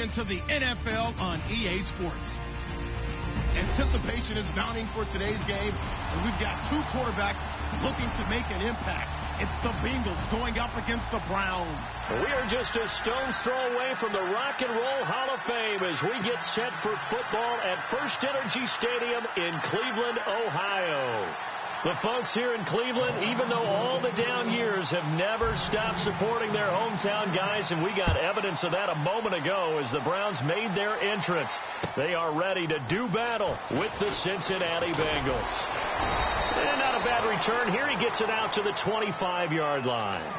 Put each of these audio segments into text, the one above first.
into the NFL on EA Sports. Anticipation is mounting for today's game, and we've got two quarterbacks looking to make an impact. It's the Bengals going up against the Browns. We are just a stone's throw away from the Rock and Roll Hall of Fame as we get set for football at First Energy Stadium in Cleveland, Ohio. The folks here in Cleveland, even though all the down years, have never stopped supporting their hometown guys, and we got evidence of that a moment ago as the Browns made their entrance. They are ready to do battle with the Cincinnati Bengals. And not a bad return here. He gets it out to the 25-yard line.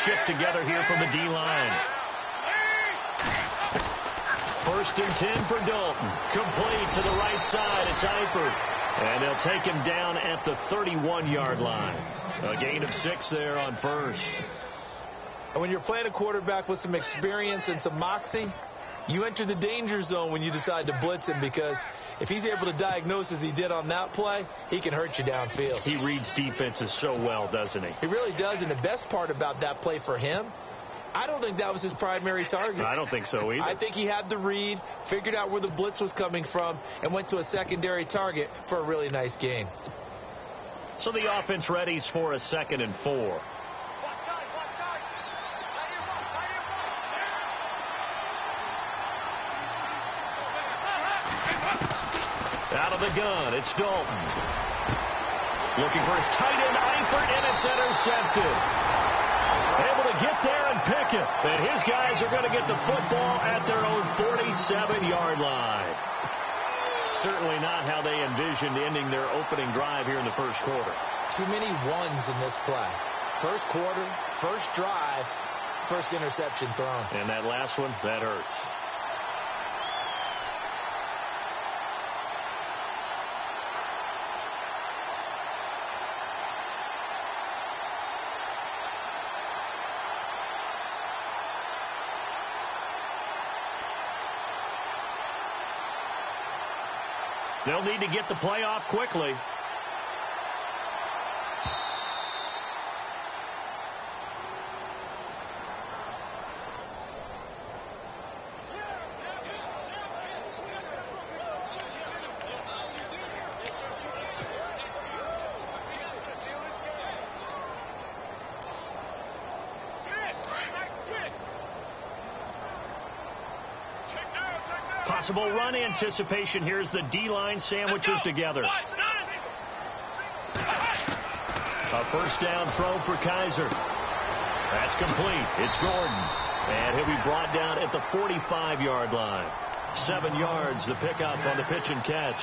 Shift together here from the D-line. 1st and 10 for Dalton. Complete to the right side. It's Eifert. And they'll take him down at the 31-yard line. A gain of 6 there on first. And when you're playing a quarterback with some experience and some moxie, you enter the danger zone when you decide to blitz him, because if he's able to diagnose as he did on that play, he can hurt you downfield. He reads defenses so well, doesn't he? He really does, and the best part about that play for him, I don't think that was his primary target. I don't think so either. I think he had the read, figured out where the blitz was coming from, and went to a secondary target for a really nice gain. So the offense readies for a 2nd and 4. Out of the gun, it's Dalton. Looking for his tight end, Eifert, and it's intercepted. Able to get there and pick it. And his guys are going to get the football at their own 47-yard line. Certainly not how they envisioned ending their opening drive here in the first quarter. Too many ones in this play. First quarter, first drive, first interception thrown. And that last one, that hurts. They'll need to get the play off quickly. Possible run anticipation. Here's the D-line sandwiches together. A first down throw for Kaiser. That's complete. It's Gordon. And he'll be brought down at the 45-yard line. 7 yards, the pickup on the pitch and catch.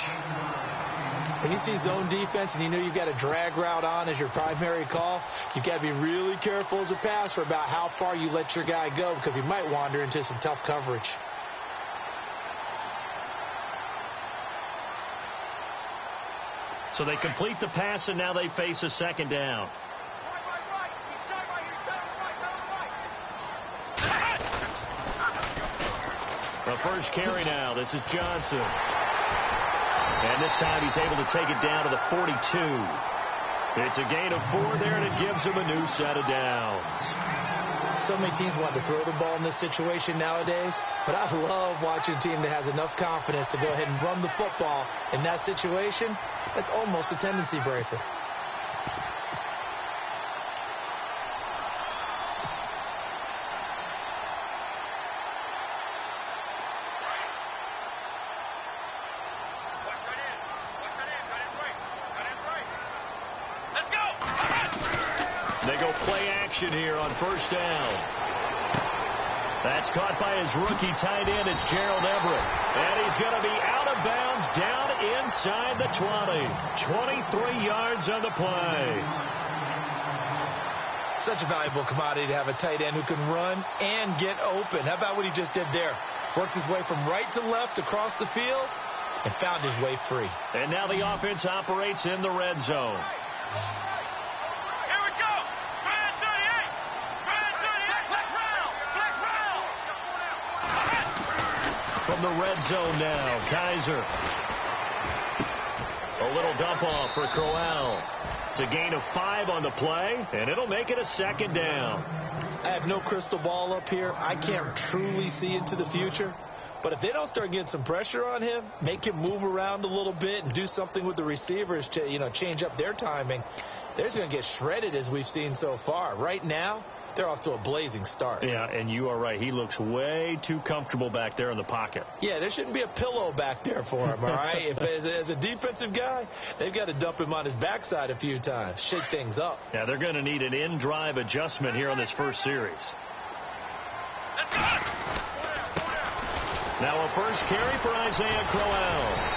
When you see zone defense and you know you've got a drag route on as your primary call, you've got to be really careful as a passer about how far you let your guy go, because he might wander into some tough coverage. So they complete the pass, and now they face a 2nd down. The first carry now. This is Johnson. And this time he's able to take it down to the 42. It's a gain of 4 there, and it gives him a new set of downs. So many teams want to throw the ball in this situation nowadays, but I love watching a team that has enough confidence to go ahead and run the football in that situation. That's almost a tendency breaker. They go play action here on first down. That's caught by his rookie tight end. It's Gerald Everett. And he's going to be out of bounds down inside the 20. 23 yards on the play. Such a valuable commodity to have a tight end who can run and get open. How about what he just did there? Worked his way from right to left across the field and found his way free. And now the offense operates in the red zone. Here we go. Brand 38. Brand 38. Black round. From the red zone now, Kaiser. A little dump off for Crowell. It's a gain of 5 on the play, and it'll make it a second down. I have no crystal ball up here. I can't truly see into the future. But if they don't start getting some pressure on him, make him move around a little bit and do something with the receivers to, change up their timing, they're just going to get shredded as we've seen so far. Right now, they're off to a blazing start. Yeah, and you are right. He looks way too comfortable back there in the pocket. Yeah, there shouldn't be a pillow back there for him, all right? If as a defensive guy, they've got to dump him on his backside a few times, shake things up. Yeah, they're going to need an in-drive adjustment here on this first series. Now a first carry for Isaiah Crowell.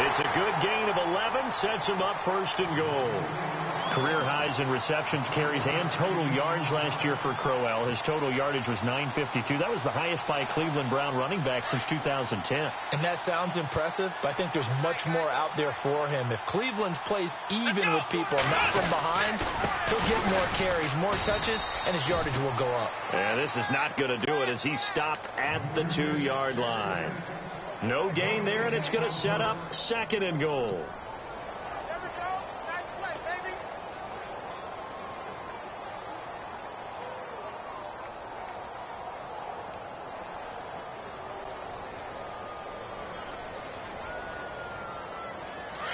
It's a good gain of 11, sets him up first and goal. Career highs in receptions, carries, and total yards last year for Crowell. His total yardage was 952. That was the highest by a Cleveland Brown running back since 2010. And that sounds impressive, but I think there's much more out there for him. If Cleveland plays even with people, not from behind, he'll get more carries, more touches, and his yardage will go up. And this is not going to do it as he stopped at the 2-yard line. No gain there, and it's going to set up second and goal.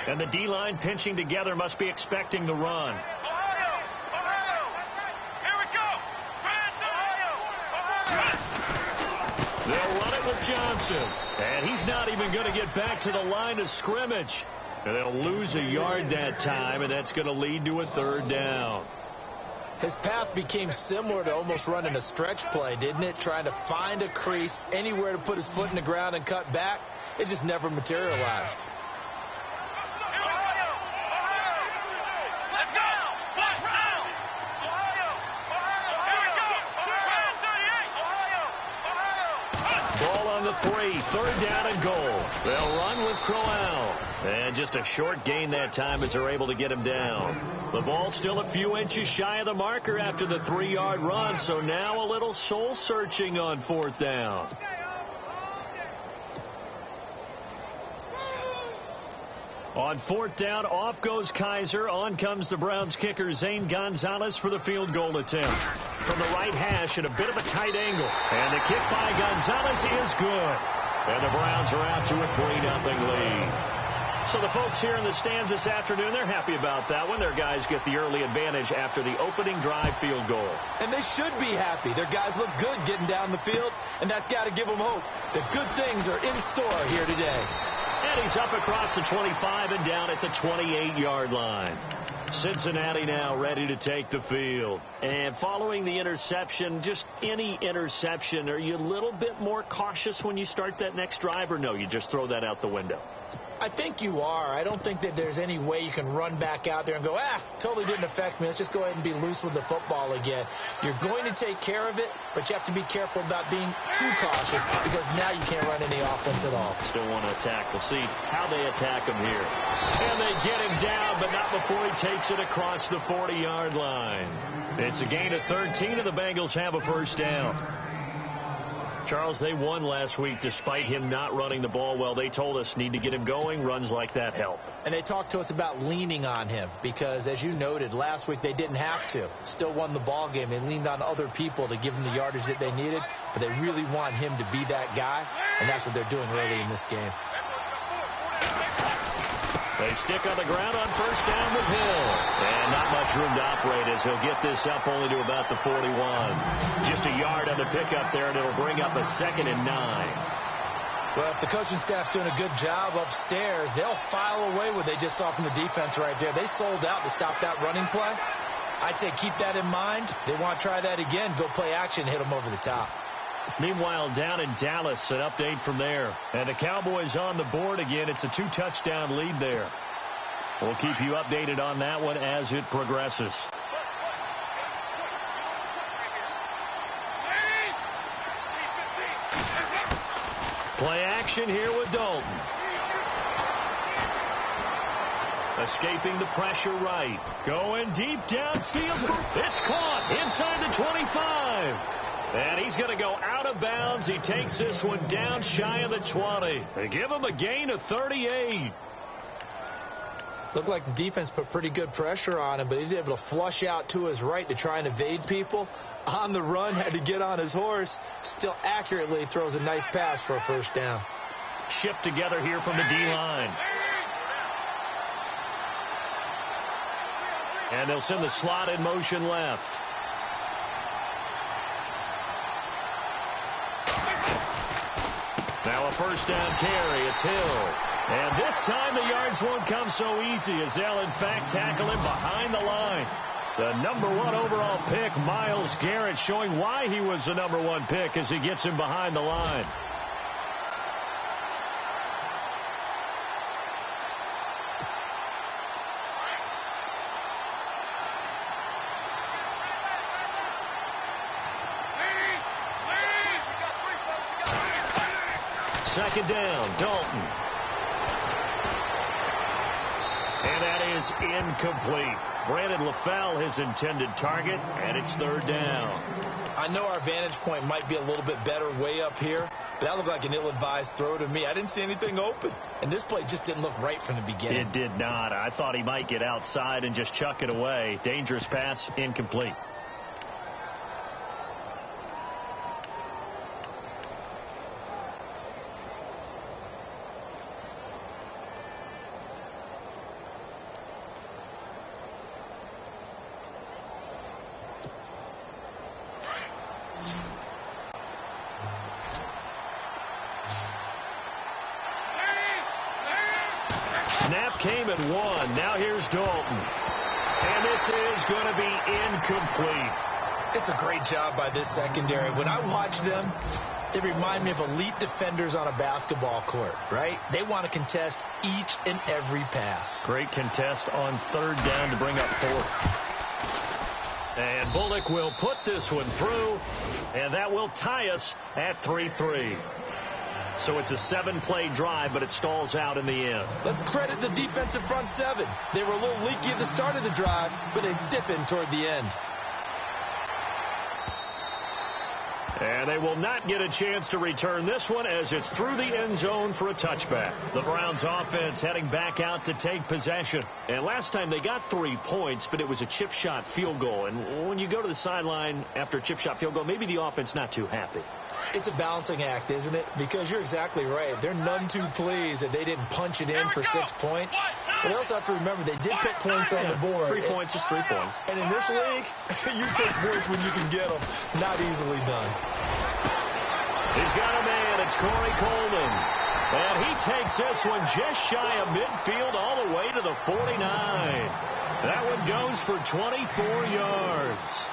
And the D-line pinching together must be expecting the run. Ohio. Here we go. They'll run it with Johnson. And he's not even going to get back to the line of scrimmage. And they'll lose a yard that time, and that's going to lead to a third down. His path became similar to almost running a stretch play, didn't it? Trying to find a crease, anywhere to put his foot in the ground and cut back. It just never materialized. Third down and goal. They'll run with Crowell. And just a short gain that time as they're able to get him down. The ball still a few inches shy of the marker after the 3-yard run, so now a little soul searching on fourth down. On fourth down, off goes Kaiser. On comes the Browns kicker, Zane Gonzalez, for the field goal attempt. From the right hash at a bit of a tight angle. And the kick by Gonzalez is good. And the Browns are out to a 3-0 lead. So the folks here in the stands this afternoon, they're happy about that one. Their guys get the early advantage after the opening drive field goal. And they should be happy. Their guys look good getting down the field, and that's got to give them hope that good things are in store here today. And he's up across the 25 and down at the 28-yard line. Cincinnati now ready to take the field. And following the interception, just any interception, are you a little bit more cautious when you start that next drive, or no, you just throw that out the window? I think you are. I don't think that there's any way you can run back out there and go, totally didn't affect me. Let's just go ahead and be loose with the football again. You're going to take care of it, but you have to be careful about being too cautious because now you can't run any offense at all. Still want to attack. We'll see how they attack him here. And they get him down, but not before he takes it across the 40-yard line. It's a gain of 13, and the Bengals have a first down. Charles, they won last week despite him not running the ball well. They told us need to get him going. Runs like that help. And they talked to us about leaning on him because, as you noted, last week they didn't have to. Still won the ball game. They leaned on other people to give them the yardage that they needed, but they really want him to be that guy, and that's what they're doing early in this game. They stick on the ground on first down with Hill. And not much room to operate as he'll get this up only to about the 41. Just a yard on the pickup there, and it'll bring up a 2nd and 9. Well, if the coaching staff's doing a good job upstairs, they'll file away what they just saw from the defense right there. They sold out to stop that running play. I'd say keep that in mind. They want to try that again. Go play action, hit them over the top. Meanwhile, down in Dallas, an update from there. And the Cowboys on the board again. It's a 2-touchdown lead there. We'll keep you updated on that one as it progresses. Play action here with Dalton. Escaping the pressure right. Going deep downfield. It's caught inside the 25. And he's going to go out of bounds. He takes this one down shy of the 20. They give him a gain of 38. Looked like the defense put pretty good pressure on him, but he's able to flush out to his right to try and evade people. On the run, had to get on his horse. Still accurately throws a nice pass for a first down. Shift together here from the D-line. And they'll send the slot in motion left. Now a first down carry. It's Hill. And this time the yards won't come so easy as they'll, in fact, tackle him behind the line. The #1 overall pick, Myles Garrett, showing why he was the #1 pick as he gets him behind the line. Second down, Dalton. And that is incomplete. Brandon LaFell, his intended target, and it's third down. I know our vantage point might be a little bit better way up here, but that looked like an ill-advised throw to me. I didn't see anything open, and this play just didn't look right from the beginning. It did not. I thought he might get outside and just chuck it away. Dangerous pass, incomplete. Snap came at 1. Now here's Dalton. And this is going to be incomplete. It's a great job by this secondary. When I watch them, they remind me of elite defenders on a basketball court, right? They want to contest each and every pass. Great contest on third down to bring up fourth. And Bullock will put this one through, and that will tie us at 3-3. So it's a 7-play drive, but it stalls out in the end. Let's credit the defensive front seven. They were a little leaky at the start of the drive, but they stiffened toward the end. And they will not get a chance to return this one as it's through the end zone for a touchback. The Browns offense heading back out to take possession. And last time they got 3 points, but it was a chip shot field goal. And when you go to the sideline after a chip shot field goal, maybe the offense not too happy. It's a balancing act, isn't it? Because you're exactly right. They're none too pleased that they didn't punch it in for 6 points. But they also have to remember they did put points on the board. 3 points is 3 points. And in this league, you take points when you can get them. Not easily done. He's got a man. It's Corey Coleman. And he takes this one just shy of midfield all the way to the 49. That one goes for 24 yards.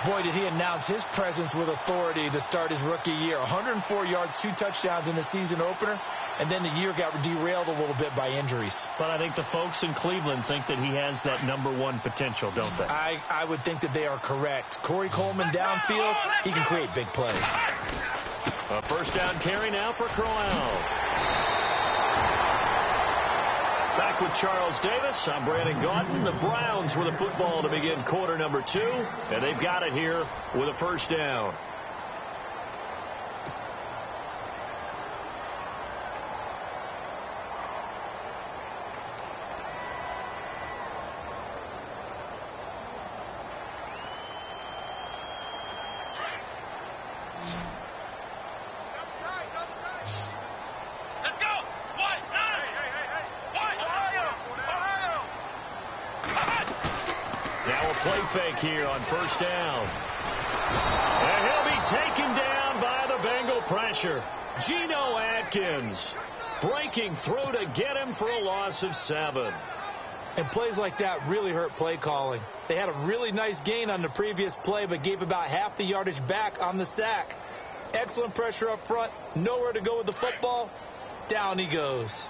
Boy, did he announce his presence with authority to start his rookie year. 104 yards, 2 touchdowns in the season opener, and then the year got derailed a little bit by injuries. But I think the folks in Cleveland think that he has that #1 potential, don't they? I would think that they are correct. Corey Coleman downfield, he can create big plays. A first down carry now for Crowell. Back with Charles Davis. I'm Brandon Gaudin. The Browns with the football to begin quarter number 2. And they've got it here with a first down. Fake here on first down. And he'll be taken down by the Bengal pressure. Geno Atkins breaking through to get him for a loss of 7. And plays like that really hurt play calling. They had a really nice gain on the previous play, but gave about half the yardage back on the sack. Excellent pressure up front. Nowhere to go with the football. Down he goes.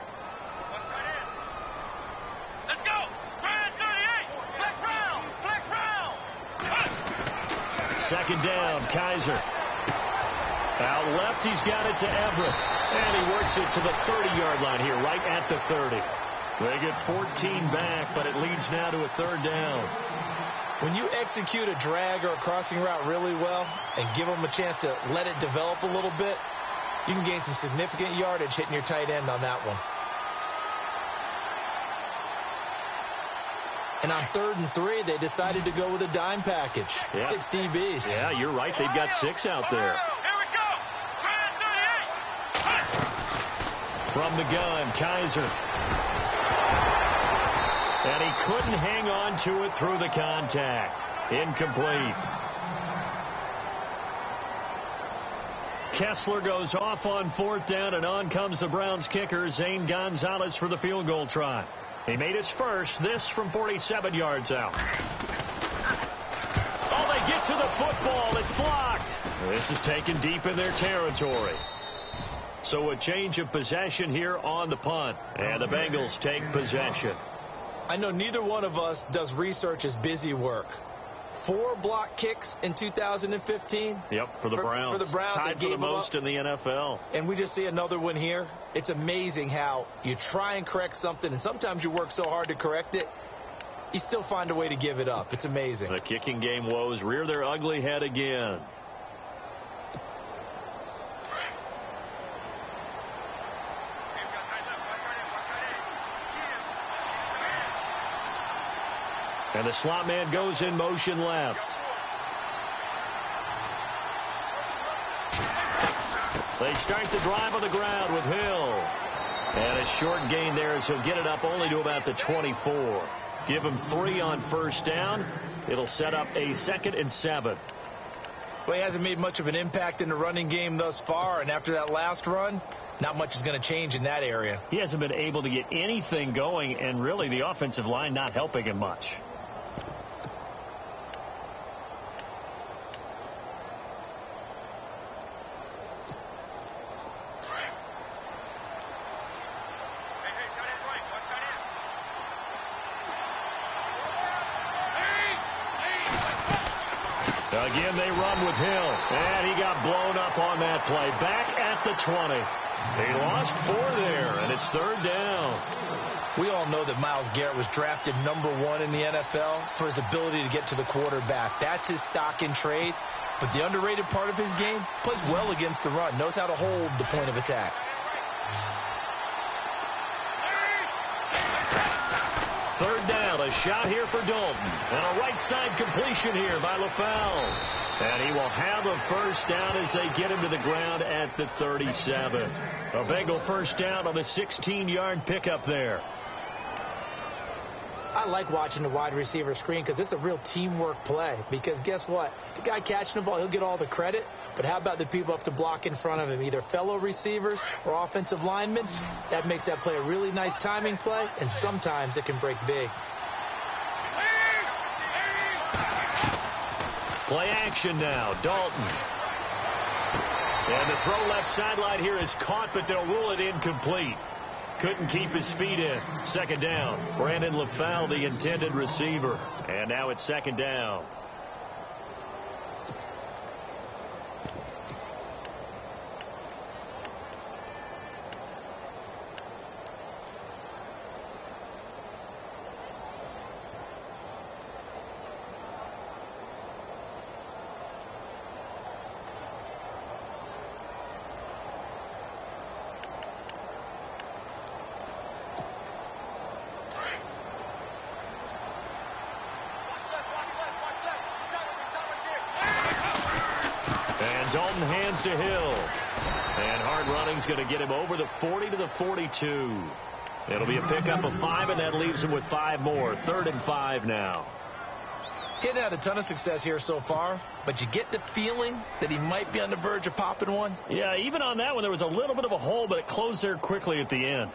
Let's go. Grand 38. Flex round. Flex round. Second down, Kaiser. Out left, he's got it to Everett. And he works it to the 30-yard line here, right at the 30. They get 14 back, but it leads now to a third down. When you execute a drag or a crossing route really well and give them a chance to let it develop a little bit, you can gain some significant yardage hitting your tight end on that one. And on 3rd and 3, they decided to go with a dime package. Yeah. 6 DBs. Yeah, you're right. They've got 6 out there. Here we go. Grand 38. From the gun, Kaiser. And he couldn't hang on to it through the contact. Incomplete. Kessler goes off on 4th down, and on comes the Browns kicker, Zane Gonzalez, for the field goal try. He made his first, this from 47 yards out. Oh, they get to the football. It's blocked. This is taken deep in their territory. So a change of possession here on the punt, and the Bengals take possession. I know neither one of us does research as busy work. 4 block kicks in 2015. Yep, for the Browns. For the Browns. Tied for the most in the NFL. And we just see another one here. It's amazing how you try and correct something, and sometimes you work so hard to correct it, you still find a way to give it up. It's amazing. The kicking game woes rear their ugly head again. And the slot man goes in motion left. They start the drive on the ground with Hill. And a short gain there as he'll get it up only to about the 24. Give him 3 on 1st down. It'll set up a 2nd and 7. Well, he hasn't made much of an impact in the running game thus far, and after that last run, not much is going to change in that area. He hasn't been able to get anything going, and really the offensive line not helping him much. Again, they run with Hill, and he got blown up on that play. Back at the 20. They lost 4 there, and it's 3rd down. We all know that Myles Garrett was drafted #1 in the NFL for his ability to get to the quarterback. That's his stock in trade. But the underrated part of his game, plays well against the run, knows how to hold the point of attack. Third down, a shot here for Dalton. And a right side completion here by LaFell. And he will have a 1st down as they get him to the ground at the 37. A Bengal 1st down on the 16-yard pickup there. I like watching the wide receiver screen because it's a real teamwork play. Because guess what? The guy catching the ball, he'll get all the credit. But how about the people up to block in front of him, either fellow receivers or offensive linemen? That makes that play a really nice timing play, and sometimes it can break big. Play action now, Dalton. And the throw left sideline here is caught, but they'll rule it incomplete. Couldn't keep his feet in. 2nd down. Brandon LaFell, the intended receiver. And now it's 2nd down. Dalton hands to Hill. And hard running's going to get him over the 40 to the 42. It'll be a pickup of 5, and that leaves him with 5 more. 3rd and 5 now. Getting had a ton of success here so far, but you get the feeling that he might be on the verge of popping one. Yeah, even on that one, there was a little bit of a hole, but it closed there quickly at the end.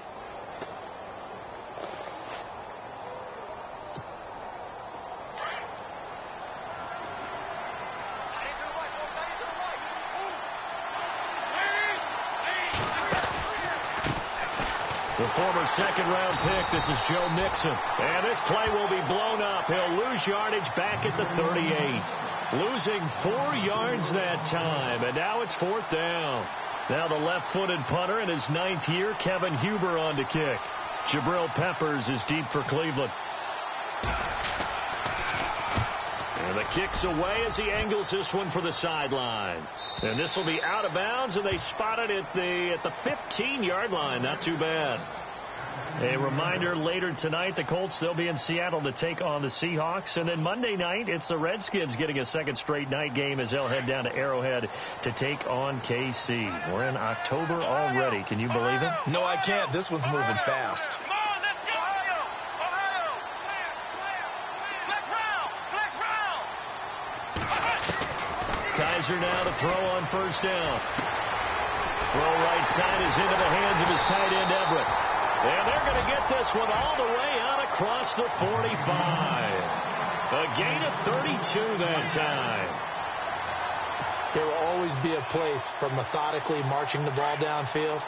The former second-round pick, this is Joe Mixon. And this play will be blown up. He'll lose yardage back at the 38. Losing 4 yards that time, and now it's 4th down. Now the left-footed punter in his 9th year, Kevin Huber, on to kick. Jabril Peppers is deep for Cleveland. And the kick's away as he angles this one for the sideline. And this will be out of bounds, and they spot it at the 15-yard line. Not too bad. A reminder, later tonight, the Colts, they'll be in Seattle to take on the Seahawks. And then Monday night, it's the Redskins getting a second straight night game as they'll head down to Arrowhead to take on KC. We're in October already. Can you believe it? No, I can't. This one's moving fast. Kaiser now to throw on first down. Throw right side is into the hands of his tight end, Everett. And they're going to get this one all the way out across the 45. A gain of 32 that time. There will always be a place for methodically marching the ball downfield.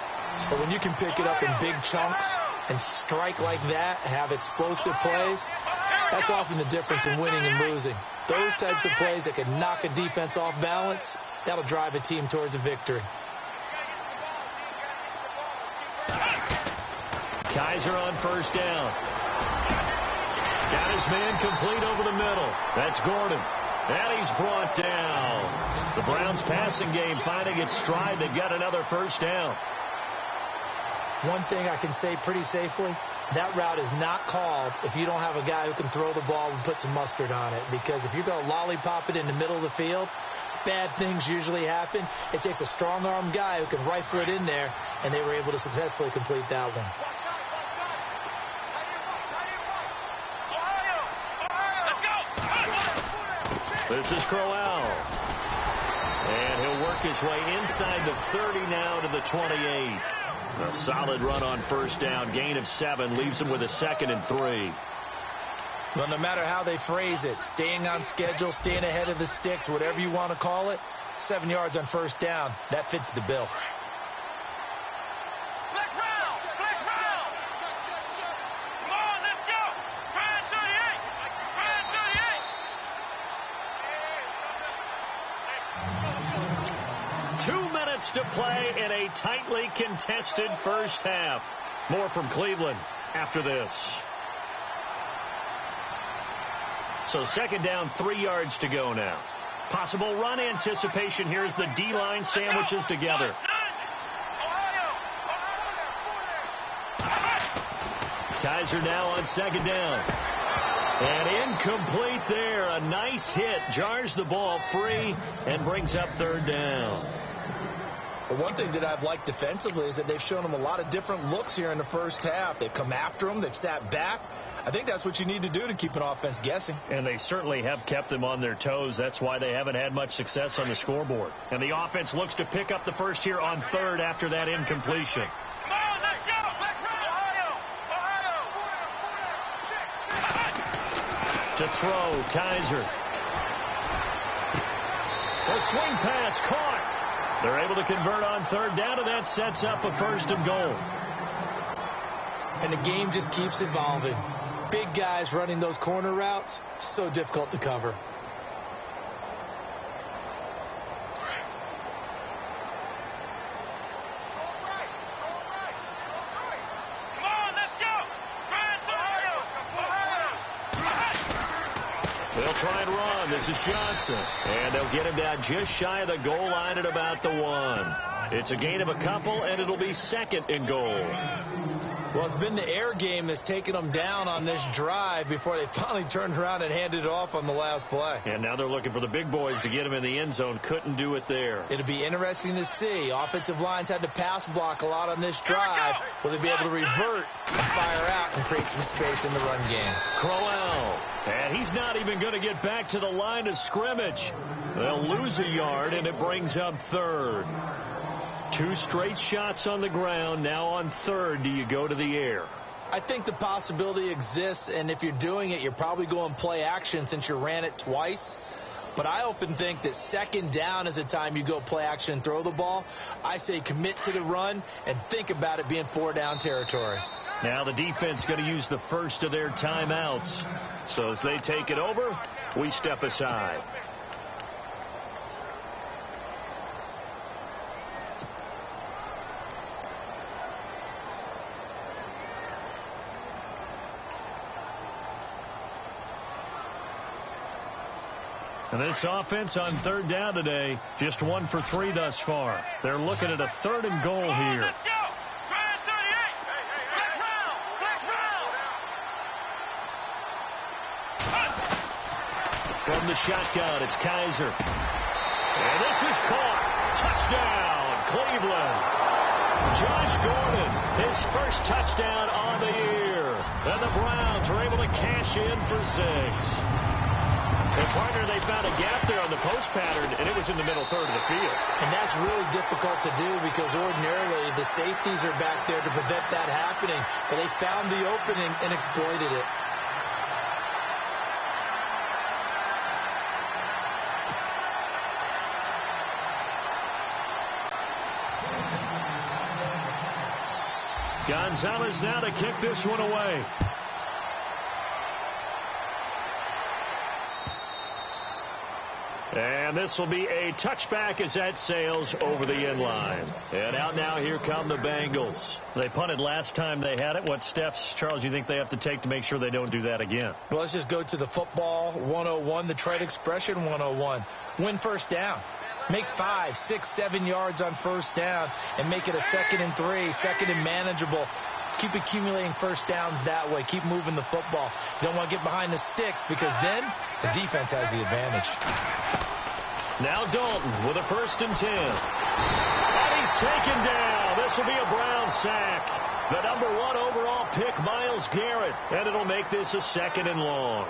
But when you can pick it up in big chunks and strike like that, have explosive plays, that's often the difference in winning and losing. Those types of plays that can knock a defense off balance, that'll drive a team towards a victory. Kaiser on first down. Got his man complete over the middle. That's Gordon. And he's brought down. The Browns passing game finding its stride. They've got another first down. One thing I can say pretty safely, that route is not called if you don't have a guy who can throw the ball and put some mustard on it. Because if you're going to lollipop it in the middle of the field, bad things usually happen. It takes a strong-armed guy who can rifle it in there, and they were able to successfully complete that one. This is Crowell. And he'll work his way inside the 30 now to the 28. A solid run on first down. Gain of 7 leaves him with a 2nd and 3. Well, no matter how they phrase it, staying on schedule, staying ahead of the sticks, whatever you want to call it, 7 yards on first down, that fits the bill. To play in a tightly contested first half. More from Cleveland after this. So 2nd down, 3 yards to go now. Possible run anticipation here as the D-line sandwiches together. Kaiser now on 2nd down. And incomplete there. A nice hit. Jars the ball free and brings up 3rd down. But one thing that I've liked defensively is that they've shown them a lot of different looks here in the first half. They've come after them. They've sat back. I think that's what you need to do to keep an offense guessing. And they certainly have kept them on their toes. That's why they haven't had much success on the scoreboard. And the offense looks to pick up the first here on 3rd after that incompletion. To throw, Kaiser. A swing pass caught. They're able to convert on 3rd down, and that sets up a 1st and goal. And the game just keeps evolving. Big guys running those corner routes, so difficult to cover. They'll try and run. This is Johnson. And they'll get him down just shy of the goal line at about the 1. It's a gain of a couple, and it'll be 2nd and goal. Well, it's been the air game that's taken them down on this drive before they finally turned around and handed it off on the last play. And now they're looking for the big boys to get them in the end zone. Couldn't do it there. It'll be interesting to see. Offensive lines had to pass block a lot on this drive. Will they be able to revert and fire out and create some space in the run game? Crowell. And he's not even going to get back to the line of scrimmage. They'll lose a yard, and it brings up 3rd. 2 straight shots on the ground. Now on 3rd, do you go to the air? I think the possibility exists, and if you're doing it, you're probably going play action since you ran it twice. But I often think that second down is a time you go play action and throw the ball. I say commit to the run and think about it being 4-down territory. Now the defense going to use the first of their timeouts. So as they take it over, we step aside. And this offense on third down today, just 1 for 3 thus far. They're looking at a 3rd and goal here. Let's go. Try 38. Flex round. Flex round. From the shotgun, it's Kaiser. And this is caught. Touchdown, Cleveland. Josh Gordon, his first touchdown on the year. And the Browns are able to cash in for 6. Their partner, they found a gap there on the post pattern, and it was in the middle third of the field. And that's really difficult to do because ordinarily the safeties are back there to prevent that happening. But they found the opening and exploited it. Gonzalez now to kick this one away. And this will be a touchback as that sails over the end line. And out now, here come the Bengals. They punted last time they had it. What steps, Charles, you think they have to take to make sure they don't do that again? Well, let's just go to the football 101, the trade expression 101. Win first down. Make 5, 6, 7 yards on first down and make it a 2nd and 3, 2nd and manageable. Keep accumulating first downs that way. Keep moving the football. You don't want to get behind the sticks because then the defense has the advantage. Now Dalton with a 1st and 10. And he's taken down. This will be a Brown sack. The number 1 overall pick, Myles Garrett. And it'll make this a 2nd and long.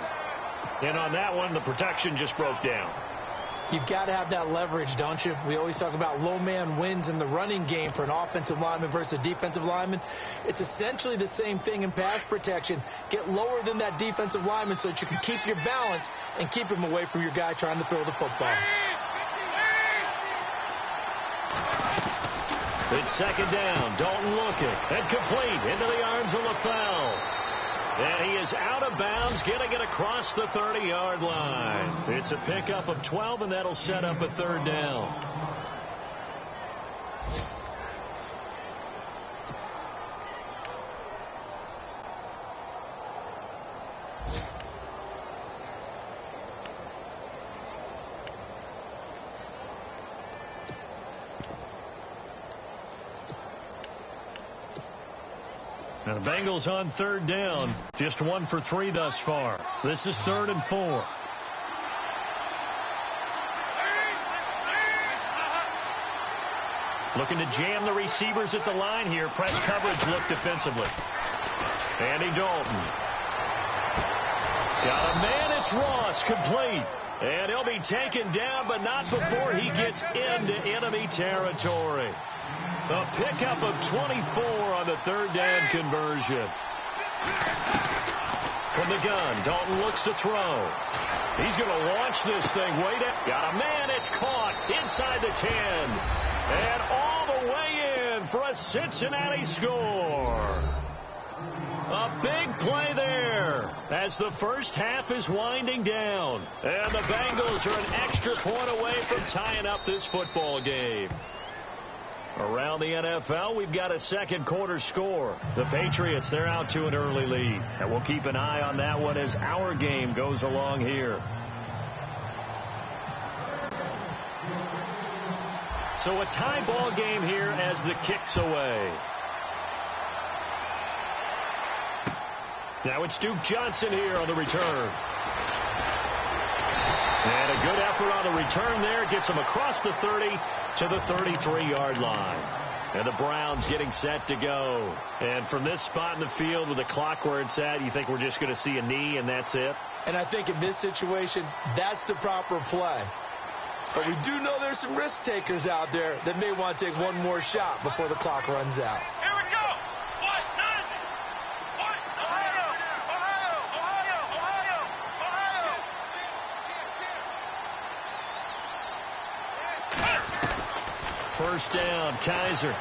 And on that one, the protection just broke down. You've got to have that leverage, don't you? We always talk about low man wins in the running game for an offensive lineman versus a defensive lineman. It's essentially the same thing in pass protection. Get lower than that defensive lineman so that you can keep your balance and keep him away from your guy trying to throw the football. It's 2nd down. Dalton looking. And complete into the arms of LaFell. And he is out of bounds, getting it across the 30-yard line. It's a pickup of 12, and that'll set up a 3rd down. Now the Bengals on 3rd down, just 1 for 3 thus far. This is 3rd and 4. Looking to jam the receivers at the line here. Press coverage look defensively. Andy Dalton. Got a man, it's Ross, complete. And he'll be taken down, but not before he gets into enemy territory. A pickup of 24 on the 3rd down conversion. From the gun, Dalton looks to throw. He's going to launch this thing way down. Got a man, it's caught inside the 10. And all the way in for a Cincinnati score. A big play there as the first half is winding down. And the Bengals are an extra point away from tying up this football game. Around the NFL, we've got a 2nd quarter score. The Patriots, they're out to an early lead. And we'll keep an eye on that one as our game goes along here. So a tie ball game here as the kick's away. Now it's Duke Johnson here on the return. And a good effort on the return there. Gets him across the 30 to the 33-yard line. And the Browns getting set to go. And from this spot in the field with the clock where it's at, you think we're just going to see a knee and that's it? And I think in this situation, that's the proper play. But we do know there's some risk takers out there that may want to take one more shot before the clock runs out. Here we go. What? Ohio. first down. Kaiser.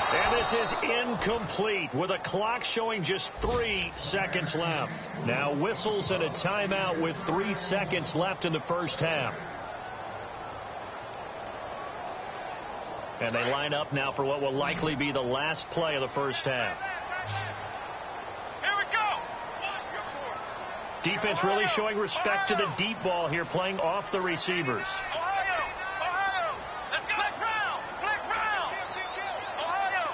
And this is incomplete with a clock showing just 3 seconds left. Now whistles and a timeout with 3 seconds left in the first half. And they line up now for what will likely be the last play of the first half. Here we go. Defense really showing respect to the deep ball here, playing off the receivers. Ohio. Let's go. Flex round. Ohio.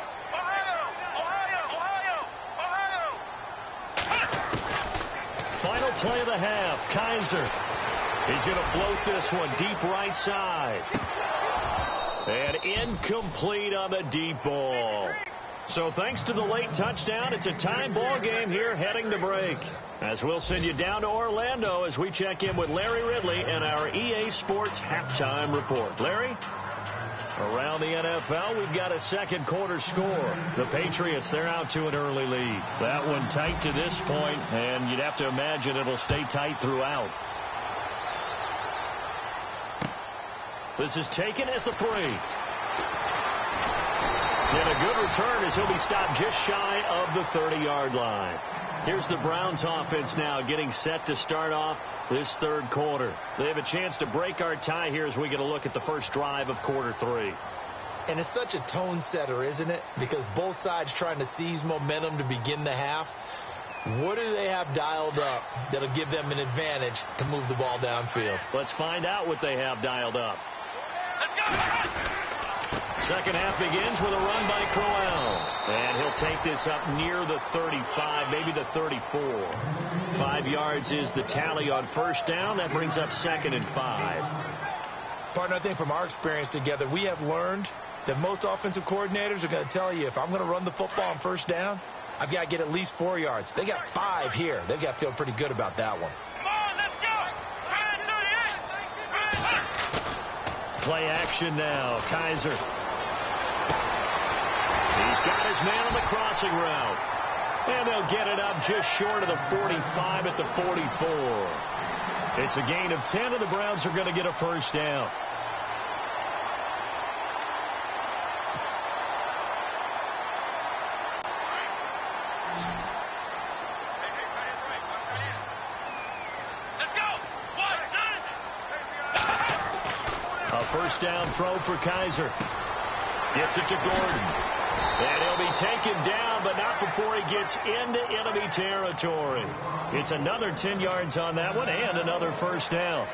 Final play of the half. Kaiser. He's going to float this one deep right side. And incomplete on the deep ball. So thanks to the late touchdown, it's a time ball game here heading to break. As we'll send you down to Orlando as we check in with Larry Ridley and our EA Sports halftime report. Larry? Around the NFL, we've got a second quarter score. The Patriots, they're out to an early lead. That one tight to this point, and you'd have to imagine it'll stay tight throughout. This is taken at the 3. And a good return as he'll be stopped just shy of the 30-yard line. Here's the Browns offense now getting set to start off this third quarter. They have a chance to break our tie here as we get a look at the first drive of quarter 3. And it's such a tone setter, isn't it? Because both sides trying to seize momentum to begin the half. What do they have dialed up that'll give them an advantage to move the ball downfield? Let's find out what they have dialed up. Let's go. Second half begins with a run by Crowell. And he'll take this up near the 35, maybe the 34. 5 yards is the tally on first down. That brings up 2nd and 5. Partner, I think from our experience together, we have learned that most offensive coordinators are going to tell you, if I'm going to run the football on first down, I've got to get at least 4 yards. They got 5 here. They've got to feel pretty good about that one. Come on, let's go. Play action now. Kaiser. He's got his man on the crossing route. And they'll get it up just short of the 45 at the 44. It's a gain of 10, and the Browns are going to get a first down. A first down throw for Kaiser. Gets it to Gordon. And he'll be taken down, but not before he gets into enemy territory. It's another 10 yards on that one and another first down.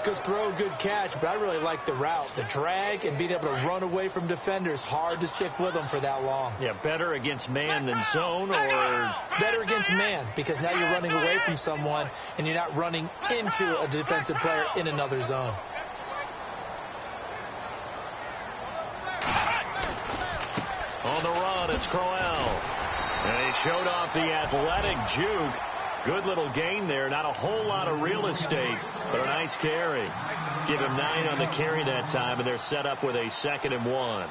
Good throw, good catch, but I really like the route. The drag and being able to run away from defenders, hard to stick with them for that long. Yeah, better against man than zone, or better against man, because now you're running away from someone and you're not running into a defensive player in another zone. On the run, it's Crowell. And he showed off the athletic juke. Good little gain there. Not a whole lot of real estate, but a nice carry. Give him 9 on the carry that time, and they're set up with a 2nd and 1.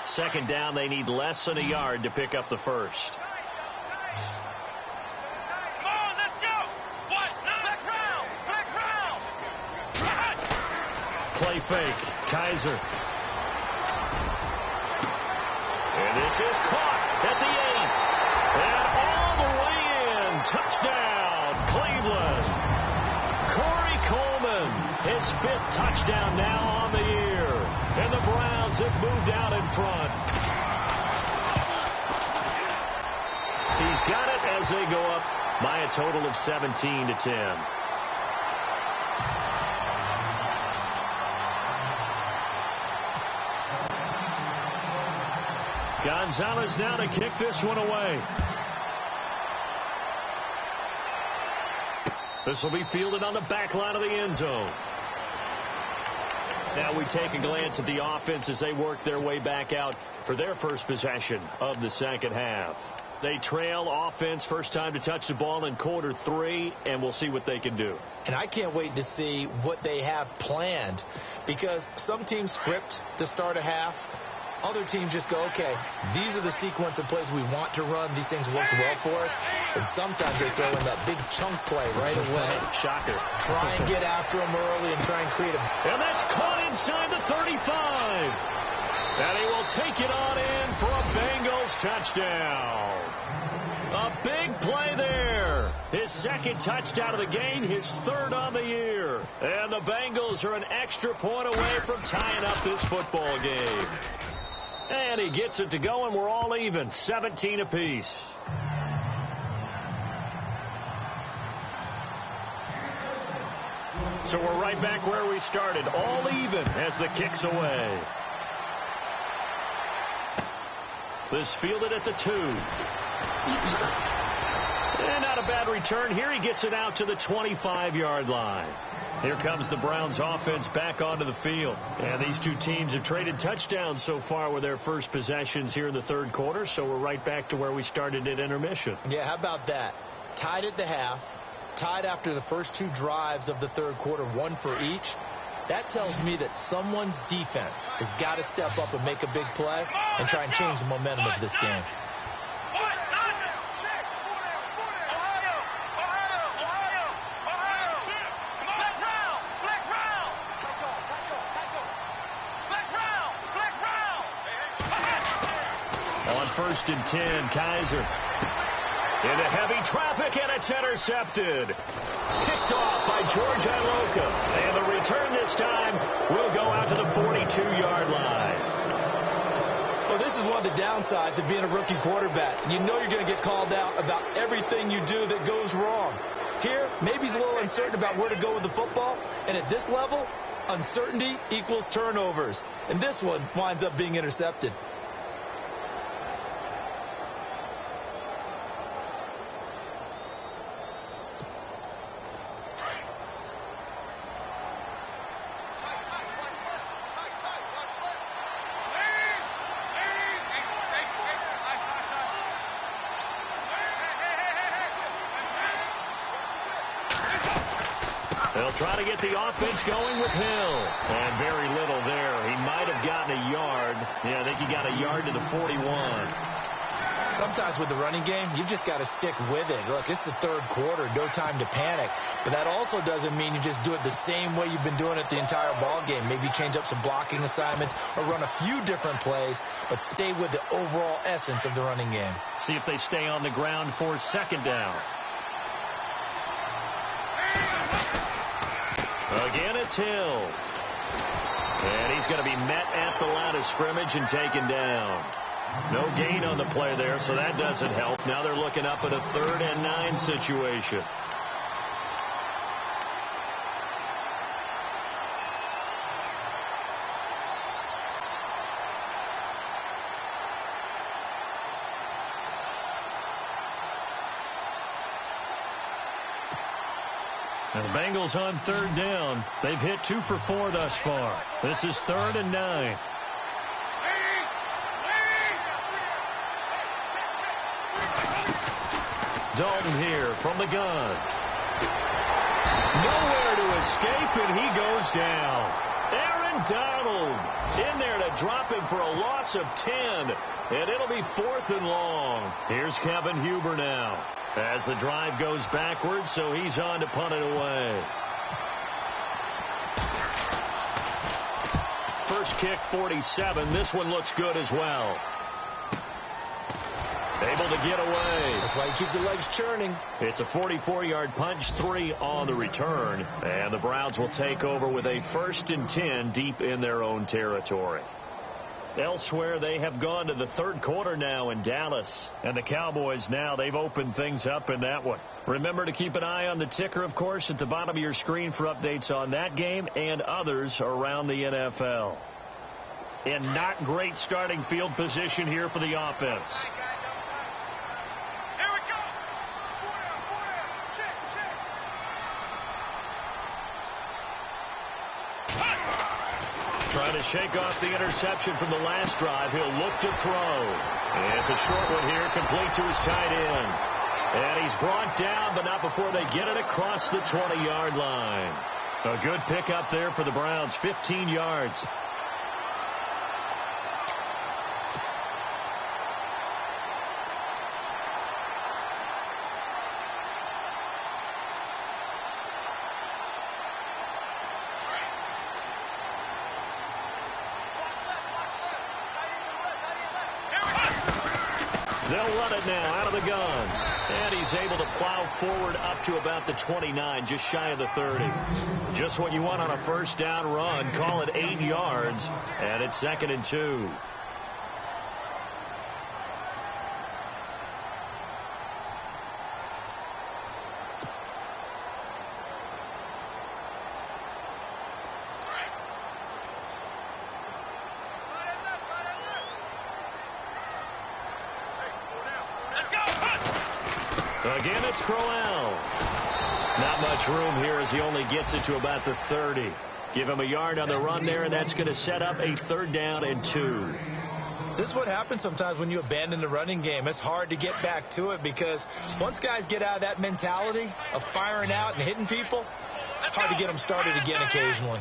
Second down, they need less than a yard to pick up the first. Play fake. Kaiser. And this is caught at the 8. And all the way in. Touchdown, Cleveland. Corey Coleman, his 5th touchdown now on the year. And the Browns have moved out in front. He's got it as they go up by a total of 17-10. Gonzalez now to kick this one away. This will be fielded on the back line of the end zone. Now we take a glance at the offense as they work their way back out for their first possession of the second half. They trail offense, first time to touch the ball in quarter 3, and we'll see what they can do. And I can't wait to see what they have planned, because some teams script to start a half, Other teams just go, okay, these are the sequence of plays we want to run. These things worked well for us. And sometimes they throw in that big chunk play right away. Shocker. Try and get after them early and try and create a... And that's caught inside the 35. And he will take it on in for a Bengals touchdown. A big play there. His second touchdown of the game, his third on the year. And the Bengals are an extra point away from tying up this football game. And he gets it to go, and we're all even, 17 apiece. So we're right back where we started, all even as the kick's away. This fielded at the 2. And not a bad return here. He gets it out to the 25-yard line. Here comes the Browns offense back onto the field. And these two teams have traded touchdowns so far with their first possessions here in the third quarter. So we're right back to where we started at intermission. Yeah, how about that? Tied at the half, tied after the first two drives of the third quarter, one for each. That tells me that someone's defense has got to step up and make a big play and try and change the momentum of this game. On 1st and 10, Kaiser into heavy traffic, and it's intercepted. Picked off by George Iloka. And the return this time will go out to the 42-yard line. Well, this is one of the downsides of being a rookie quarterback. You know you're going to get called out about everything you do that goes wrong. Here, maybe he's a little uncertain about where to go with the football. And at this level, uncertainty equals turnovers. And this one winds up being intercepted. They'll try to get the offense going with Hill. And very little there. He might have gotten a yard. Yeah, I think he got a yard to the 41. Sometimes with the running game, you've just got to stick with it. Look, it's the third quarter, no time to panic. But that also doesn't mean you just do it the same way you've been doing it the entire ball game. Maybe change up some blocking assignments or run a few different plays, but stay with the overall essence of the running game. See if they stay on the ground for second down. Again, it's Hill. And he's going to be met at the line of scrimmage and taken down. No gain on the play there, so that doesn't help. Now they're looking up at a 3rd and 9 situation. And the Bengals on 3rd down. They've hit 2 for 4 thus far. This is 3rd and 9. Dalton here from the gun. Nowhere to escape, and he goes down. Aaron Donald in there to drop him for a loss of 10. And it'll be 4th and long. Here's Kevin Huber now as the drive goes backwards, so he's on to punt it away. First kick, 47. This one looks good as well. Able to get away. That's why you keep the legs churning. It's a 44-yard punch, 3 on the return. And the Browns will take over with a 1st and 10 deep in their own territory. Elsewhere, they have gone to the third quarter now in Dallas. And the Cowboys now, they've opened things up in that one. Remember to keep an eye on the ticker, of course, at the bottom of your screen for updates on that game and others around the NFL. And not great starting field position here for the offense. Trying to shake off the interception from the last drive. He'll look to throw. And it's a short one here, complete to his tight end. And he's brought down, but not before they get it across the 20-yard line. A good pickup there for the Browns, 15 yards. They'll run it now out of the gun. And he's able to plow forward up to about the 29, just shy of the 30. Just what you want on a first down run. Call it 8 yards, and it's 2nd and 2. Again, it's Crowell. Not much room here as he only gets it to about the 30. Give him a yard on the run there, and that's going to set up a 3rd down and 2. This is what happens sometimes when you abandon the running game. It's hard to get back to it because once guys get out of that mentality of firing out and hitting people, hard to get them started again occasionally.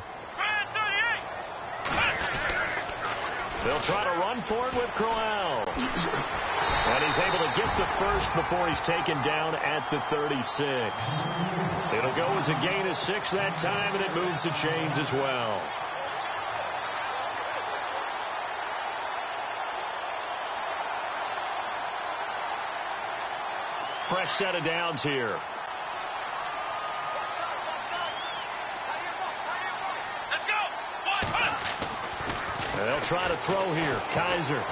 They'll try to run for it with Crowell. And he's able to get the first before he's taken down at the 36. It'll go as a gain of 6 that time, and it moves the chains as well. Fresh set of downs here. They'll try to throw here. Kaiser.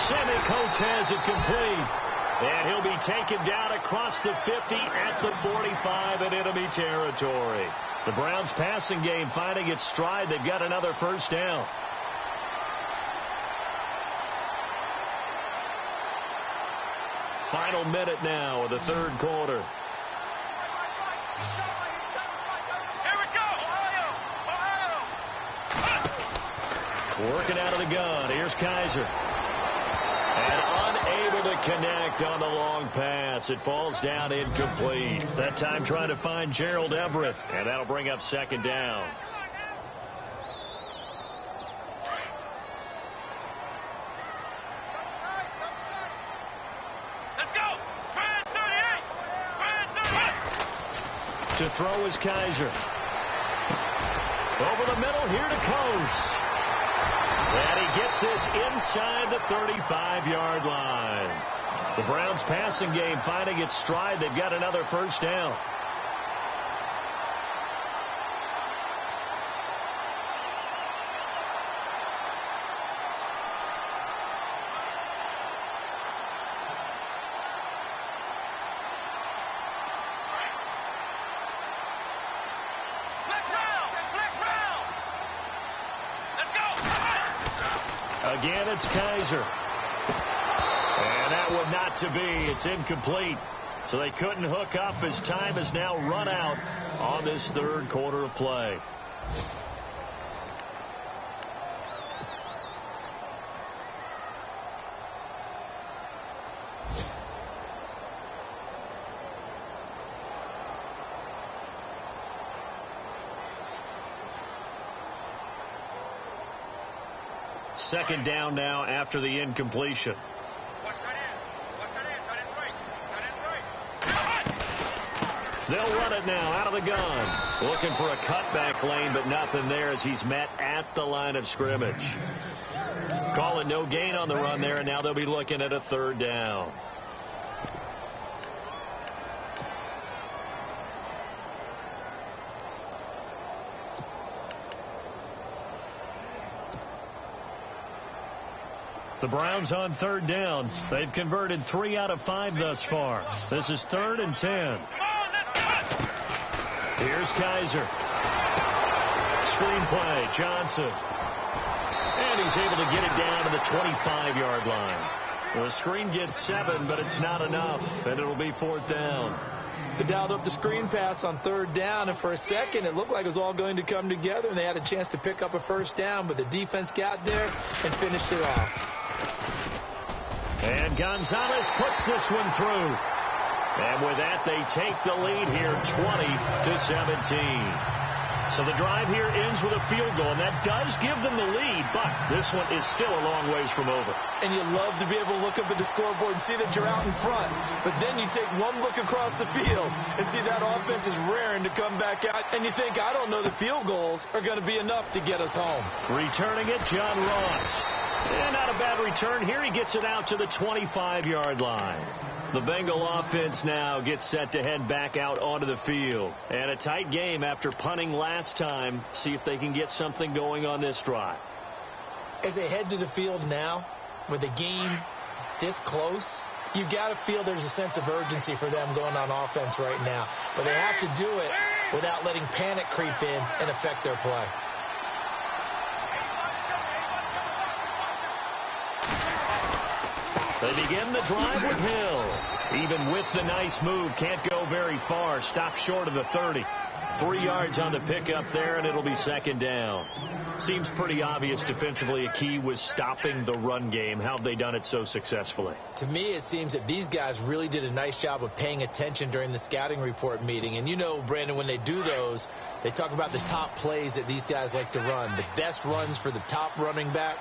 Sammy Coates has it complete. And he'll be taken down across the 50 at the 45 in enemy territory. The Browns passing game finding its stride. They've got another first down. Final minute now of the 3rd quarter. Working out of the gun. Here's Kaiser. And unable to connect on the long pass. It falls down incomplete. That time trying to find Gerald Everett. And that'll bring up 2nd down. Let's go. 38. To throw is Kaiser. Over the middle here to Coates. And he gets this inside the 35-yard line. The Browns passing game finding its stride. They've got another first down. Again, it's Kaiser. And that one not to be. It's incomplete. So they couldn't hook up as time has now run out on this 3rd quarter of play. Second down now after the incompletion. They'll run it now out of the gun. Looking for a cutback lane, but nothing there as he's met at the line of scrimmage. Call it no gain on the run there, and now they'll be looking at a 3rd down. The Browns on 3rd down. They've converted 3 out of 5 thus far. This is 3rd and 10. Here's Kaiser. Screenplay, Johnson. And he's able to get it down to the 25-yard line. The screen gets 7, but it's not enough, and it'll be 4th down. They dialed up the screen pass on 3rd down, and for a second it looked like it was all going to come together, and they had a chance to pick up a first down, but the defense got there and finished it off. And Gonzalez puts this one through. And with that, they take the lead here 20-17. So the drive here ends with a field goal, and that does give them the lead, but this one is still a long ways from over. And you love to be able to look up at the scoreboard and see that you're out in front, but then you take one look across the field and see that offense is raring to come back out, and you think, I don't know that field goals are going to be enough to get us home. Returning it, John Ross. And not a bad return here. He gets it out to the 25-yard line. The Bengal offense now gets set to head back out onto the field. And a tight game after punting last time. See if they can get something going on this drive. As they head to the field now, with the game this close, you've got to feel there's a sense of urgency for them going on offense right now. But they have to do it without letting panic creep in and affect their play. They begin the drive with Hill. Even with the nice move, can't go very far. Stops short of the 30. 3 yards on the pickup there, and it'll be second down. Seems pretty obvious defensively a key was stopping the run game. How have they done it so successfully? To me, it seems that these guys really did a nice job of paying attention during the scouting report meeting. And you know, Brandon, when they do those, they talk about the top plays that these guys like to run. The best runs for the top running back.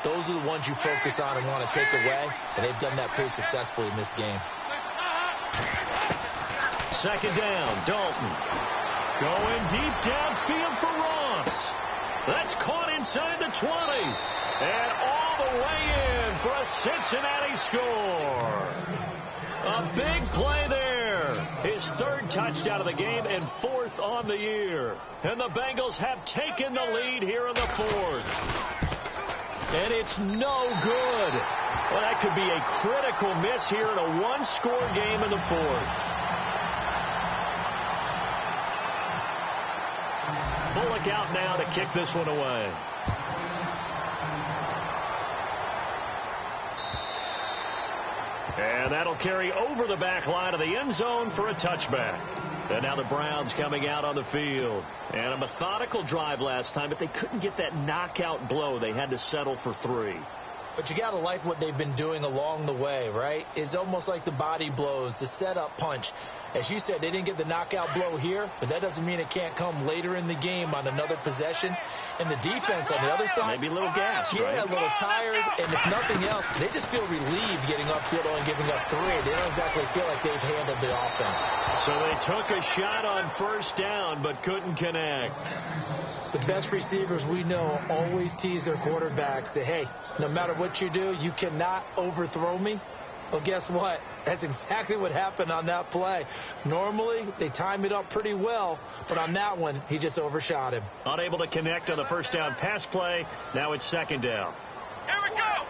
Those are the ones you focus on and want to take away, and they've done that pretty successfully in this game. Second down, Dalton. Going deep downfield for Ross. That's caught inside the 20. And all the way in for a Cincinnati score. A big play there. His third touchdown of the game and fourth on the year. And the Bengals have taken the lead here in the fourth. And it's no good. Well, that could be a critical miss here in a one-score game in the fourth. Bullock out now to kick this one away. And that'll carry over the back line of the end zone for a touchback. And now the Browns coming out on the field. And a methodical drive last time, but they couldn't get that knockout blow. They had to settle for 3. But you got to like what they've been doing along the way, right? It's almost like the body blows, the setup punch. As you said, they didn't get the knockout blow here, but that doesn't mean it can't come later in the game on another possession. And the defense on the other side, maybe a little gassed, right? Yeah, a little tired. And if nothing else, they just feel relieved getting upfield and giving up 3. They don't exactly feel like they've handled the offense. So they took a shot on first down, but couldn't connect. The best receivers we know always tease their quarterbacks that, hey, no matter what you do, you cannot overthrow me. Well, guess what? That's exactly what happened on that play. Normally, they time it up pretty well, but on that one, he just overshot him. Unable to connect on the first down pass play. Now it's second down. Here we go.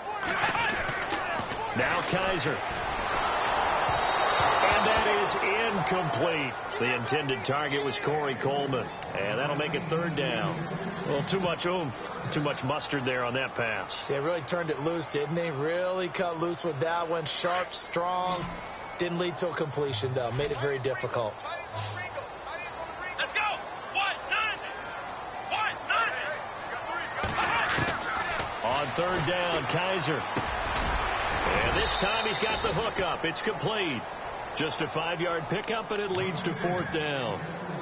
Now Kaiser. And that is incomplete. The intended target was Corey Coleman. And that'll make it third down. Well, too much oomph, too much mustard there on that pass. They really turned it loose, didn't they? Really cut loose with that one. Sharp, strong. Didn't lead to a completion, though. Made it very difficult. Let's go. 1-9. On third down, Kaiser. And this time he's got the hook up. It's complete. Just a 5-yard pickup, and it leads to fourth down.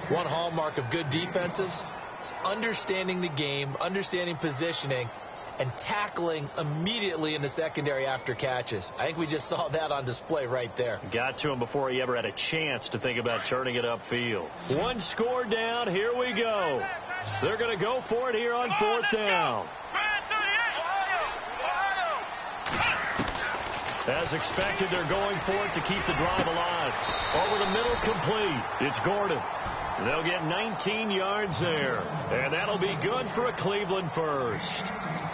One hallmark of good defenses is understanding the game, understanding positioning, and tackling immediately in the secondary after catches. I think we just saw that on display right there. Got to him before he ever had a chance to think about turning it upfield. One score down. Here we go. They're going to go for it here on fourth down. As expected, they're going for it to keep the drive alive. Over the middle, complete. It's Gordon. They'll get 19 yards there. And that'll be good for a Cleveland first.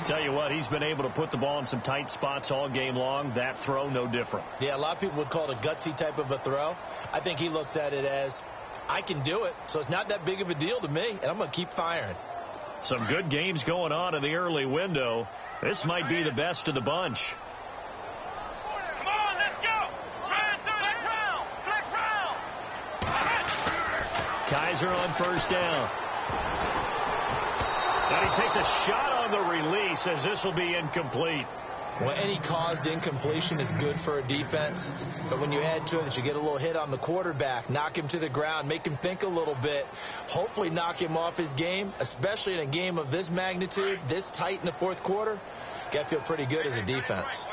Tell you what, he's been able to put the ball in some tight spots all game long. That throw, no different. Yeah, a lot of people would call it a gutsy type of a throw. I think he looks at it as, I can do it, so it's not that big of a deal to me, and I'm going to keep firing. Some good games going on in the early window. This might be the best of the bunch. Kaiser on first down. And he takes a shot on the release as this will be incomplete. Well, any caused incompletion is good for a defense. But when you add to it that you get a little hit on the quarterback, knock him to the ground, make him think a little bit, hopefully knock him off his game, especially in a game of this magnitude, this tight in the fourth quarter, got to feel pretty good as a defense.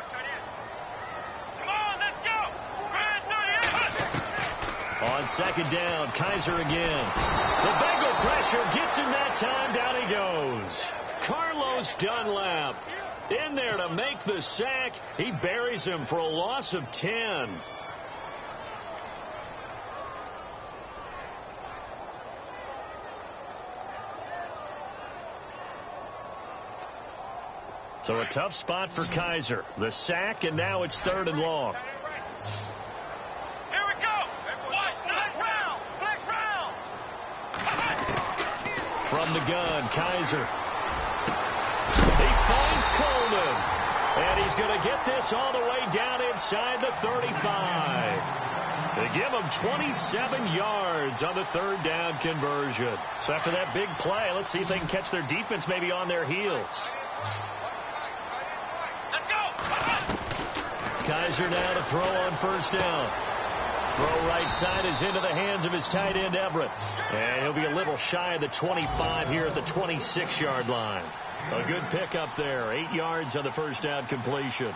On second down, Kaiser again. The Bengal pressure gets him that time. Down he goes. Carlos Dunlap In there to make the sack. He buries him for a loss of 10. So a tough spot for Kaiser. The sack, and now it's 3rd and long. Here we go. Flex round. From the gun, Kaiser. He finds Coleman. And he's going to get this all the way down inside the 35. They give him 27 yards on the 3rd down conversion. So after that big play, let's see if they can catch their defense maybe on their heels. Let's go. Kaiser now to throw on 1st down. Throw right side is into the hands of his tight end, Everett. And he'll be a little shy of the 25 here at the 26-yard line. A good pickup there. 8 yards on the 1st down completion.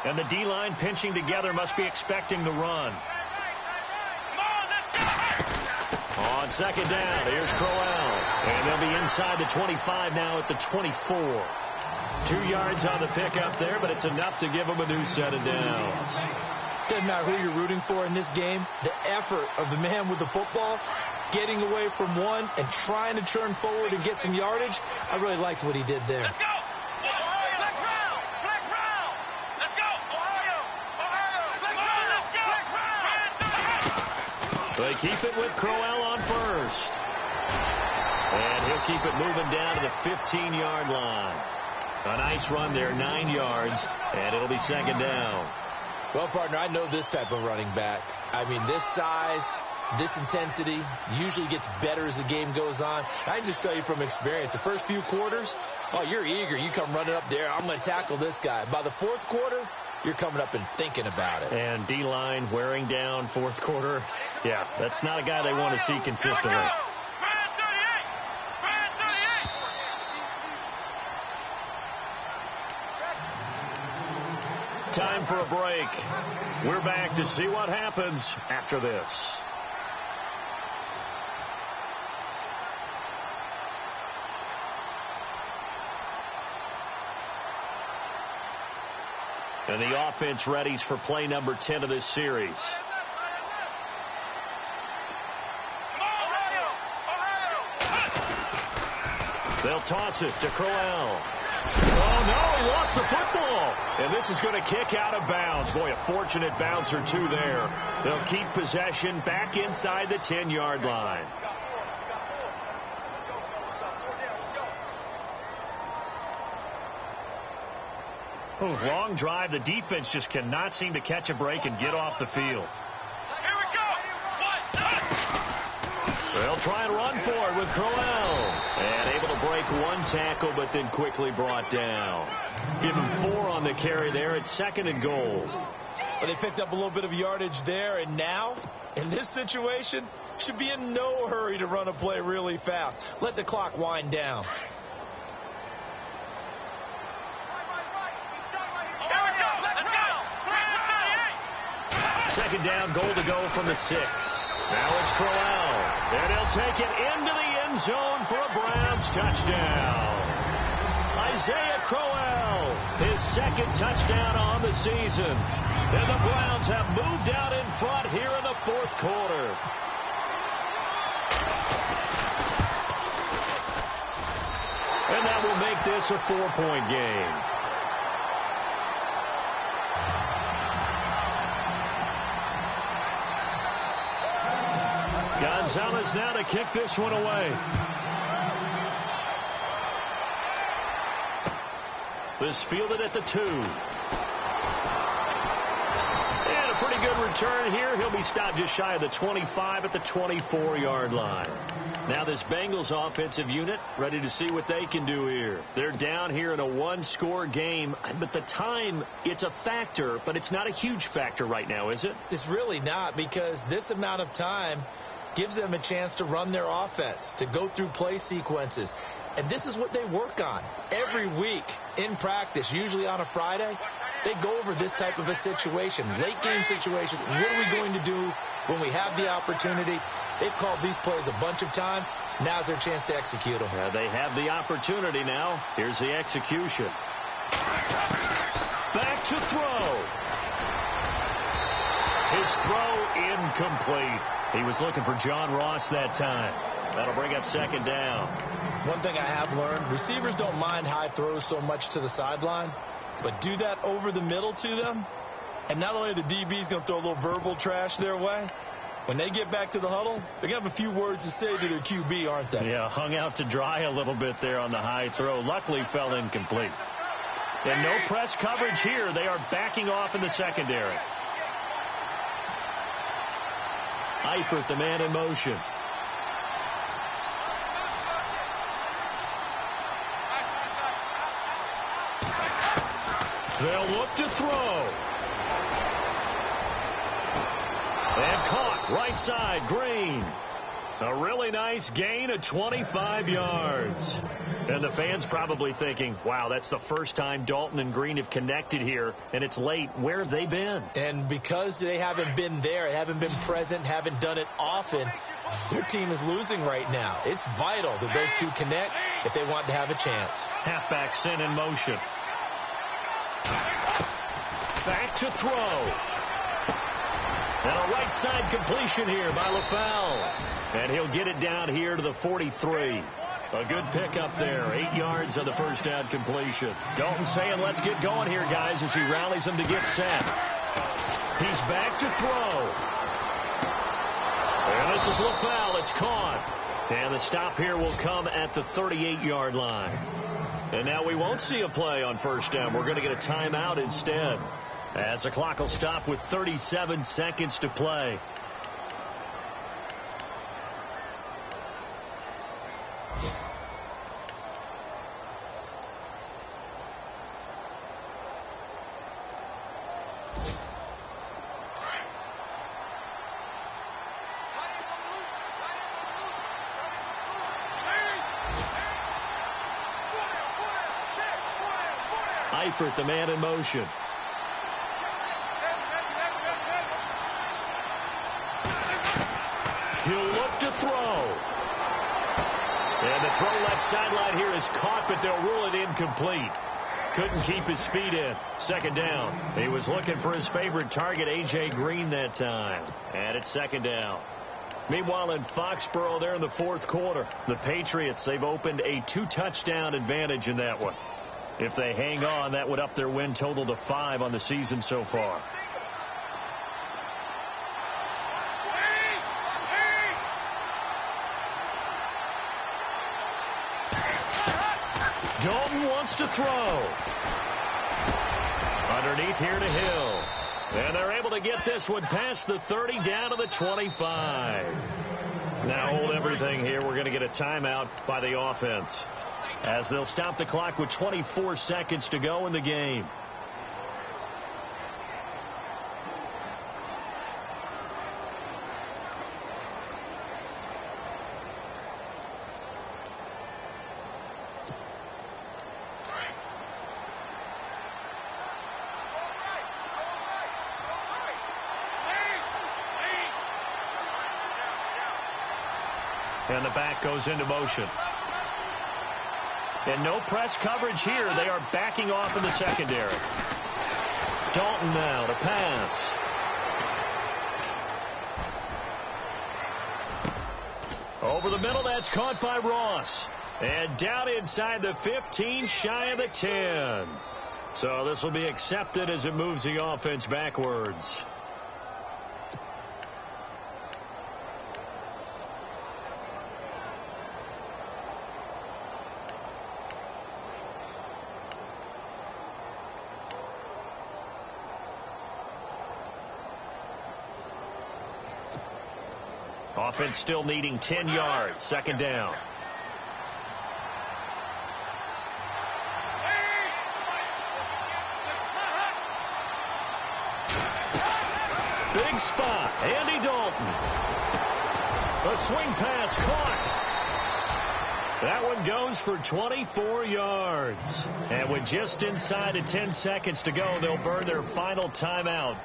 And the D-line pinching together, must be expecting the run. On 2nd down, here's Crowell. And they'll be inside the 25 now at the 24. 2 yards on the pickup there, but it's enough to give them a new set of downs. Doesn't matter who you're rooting for in this game. The effort of the man with the football, getting away from one and trying to turn forward and get some yardage, I really liked what he did there. Let's go. Flex round. Let's go. Ohio. Flex round. They keep it with Crowell on 1st. And he'll keep it moving down to the 15-yard line. A nice run there, 9 yards, and it'll be 2nd down. Well, partner, I know this type of running back. I mean, this size, this intensity usually gets better as the game goes on. I can just tell you from experience, the first few quarters, oh, you're eager. You come running up there, I'm going to tackle this guy. By the 4th quarter, you're coming up and thinking about it. And D-line wearing down 4th quarter. Yeah, that's not a guy they want to see consistently. Time for a break. We're back to see what happens after this. And the offense readies for play number 10 of this series. They'll toss it to Crowell. Oh, no, he lost the football. And this is going to kick out of bounds. Boy, a fortunate bounce or two there. They'll keep possession back inside the 10-yard line. Oh, long drive. The defense just cannot seem to catch a break and get off the field. Here we go. They'll try and run for it with Crowell. And able to break one tackle, but then quickly brought down. Give him 4 on the carry there. It's 2nd and goal. Well, they picked up a little bit of yardage there, and now, in this situation, should be in no hurry to run a play really fast. Let the clock wind down. Second down, goal to go from the 6. Now it's Crowell. And he'll take it into the end zone for a Browns touchdown. Isaiah Crowell, his 2nd touchdown on the season. And the Browns have moved out in front here in the 4th quarter. And that will make this a 4-point game. Gonzalez now to kick this one away. This fielded at the 2. And a pretty good return here. He'll be stopped just shy of the 25 at the 24-yard line. Now this Bengals offensive unit ready to see what they can do here. They're down here in a 1-score game, but the time, it's a factor, but it's not a huge factor right now, is it? It's really not, because this amount of time gives them a chance to run their offense, to go through play sequences. And this is what they work on every week in practice, usually on a Friday. they go over this type of a situation, late game situation. What are we going to do when we have the opportunity? They've called these plays a bunch of times. Now's their chance to execute them. They have the opportunity now. Here's the execution. Back to throw. His throw incomplete. He was looking for John Ross that time. That'll bring up second down. One thing I have learned, receivers don't mind high throws so much to the sideline, but do that over the middle to them, and not only the DB's going to throw a little verbal trash their way, when they get back to the huddle, they're going to have a few words to say to their QB, aren't they? Yeah, hung out to dry a little bit there on the high throw. Luckily fell incomplete. And no press coverage here. They are backing off in the secondary. Eifert, the man in motion. They'll look to throw. And caught right side, Green. A really nice gain of 25 yards. And the fans probably thinking, wow, that's the first time Dalton and Green have connected here, and it's late. Where have they been? And because they haven't been there, haven't been present, haven't done it often, their team is losing right now. It's vital that those two connect if they want to have a chance. Halfback sent in motion. Back to throw. And a right side completion here by LaFell. And he'll get it down here to the 43. A good pickup there. 8 yards on the first down completion. Dalton saying, let's get going here, guys, as he rallies them to get set. He's back to throw. And this is LaFell. It's caught. And the stop here will come at the 38-yard line. And now we won't see a play on first down. We're going to get a timeout instead, as the clock will stop with 37 seconds to play. Eifert, the man in motion. He'll look to throw. And the throw left sideline here is caught, but they'll rule it incomplete. Couldn't keep his feet in. Second down. He was looking for his favorite target, A.J. Green, that time. And it's second down. Meanwhile, in Foxborough, there in the fourth quarter, the Patriots, they've opened a 2-touchdown advantage in that one. If they hang on, that would up their win total to 5 on the season so far. Dalton wants to throw. Underneath here to Hill. And they're able to get this one past the 30 down to the 25. Now hold everything here. We're going to get a timeout by the offense, as they'll stop the clock with 24 seconds to go in the game. And the back goes into motion. And no press coverage here. They are backing off in the secondary. Dalton now to pass. Over the middle, that's caught by Ross. And down inside the 15, shy of the 10. So this will be accepted as it moves the offense backwards. Offense still needing 10 yards. Second down. Big spot. Andy Dalton. A swing pass caught. That one goes for 24 yards. And with just inside of 10 seconds to go, they'll burn their final timeout.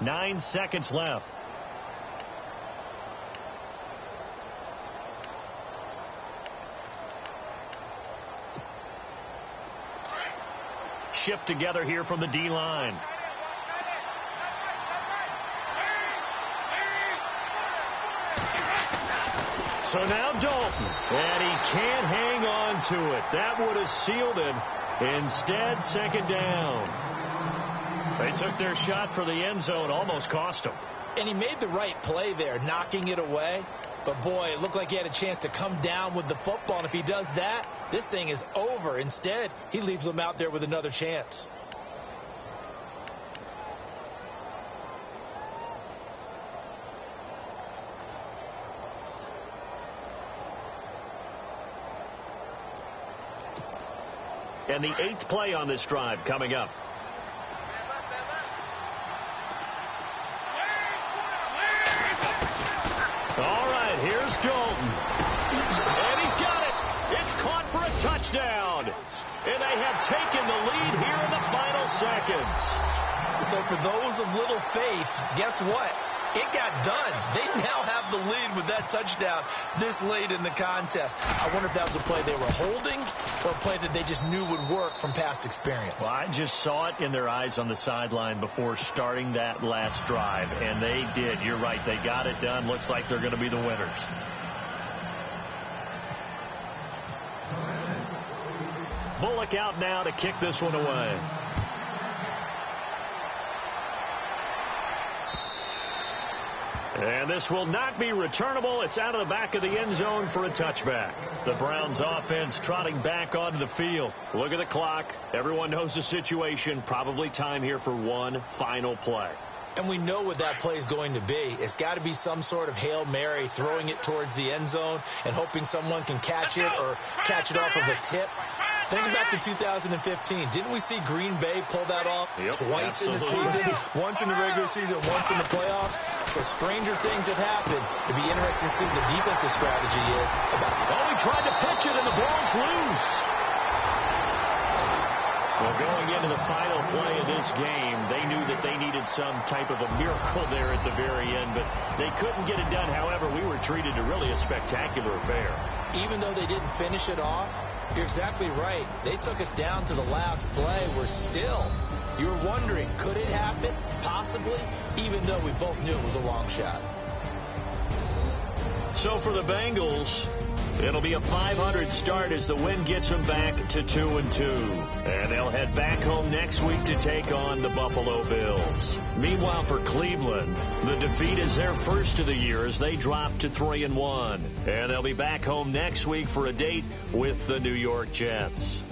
9 seconds left. Shift together here from the D-line. So now Dalton, and he can't hang on to it. That would have sealed it. Instead, second down. They took their shot for the end zone, almost cost him. And he made the right play there, knocking it away. But, boy, it looked like he had a chance to come down with the football. And if he does that, this thing is over. Instead, he leaves them out there with another chance. And the 8th play on this drive coming up. All right, here's Dalton. And he's got it. It's caught for a touchdown. And they have taken the lead here in the final seconds. So for those of little faith, guess what? It got done. They now have the lead with that touchdown this late in the contest. I wonder if that was a play they were holding or a play that they just knew would work from past experience. Well, I just saw it in their eyes on the sideline before starting that last drive, and they did. You're right. They got it done. Looks like they're going to be the winners. Bullock out now to kick this one away. And this will not be returnable. It's out of the back of the end zone for a touchback. The Browns offense trotting back onto the field. Look at the clock. Everyone knows the situation. Probably time here for one final play. And we know what that play is going to be. It's got to be some sort of Hail Mary, throwing it towards the end zone and hoping someone can catch it or catch it off of a tip. Think back to 2015. Didn't we see Green Bay pull that off twice in the season? Once in the regular season, once in the playoffs. So stranger things have happened. It'd be interesting to see what the defensive strategy is. He tried to pitch it, and the ball's loose. Well, going into the final play of this game, they knew that they needed some type of a miracle there at the very end, but they couldn't get it done. However, we were treated to really a spectacular affair. Even though they didn't finish it off, you're exactly right. They took us down to the last play. You were wondering, could it happen? Possibly, even though we both knew it was a long shot. So for the Bengals, it'll be a 500 start as the win gets them back to 2-2. And they'll head back home next week to take on the Buffalo Bills. Meanwhile, for Cleveland, the defeat is their first of the year as they drop to 3-1. And they'll be back home next week for a date with the New York Jets.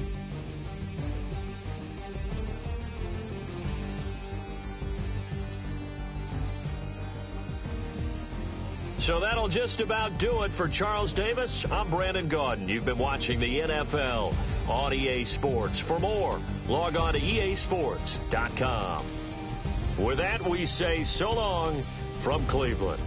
So that'll just about do it for Charles Davis. I'm Brandon Gaudin. You've been watching the NFL on EA Sports. For more, log on to easports.com. With that, we say so long from Cleveland.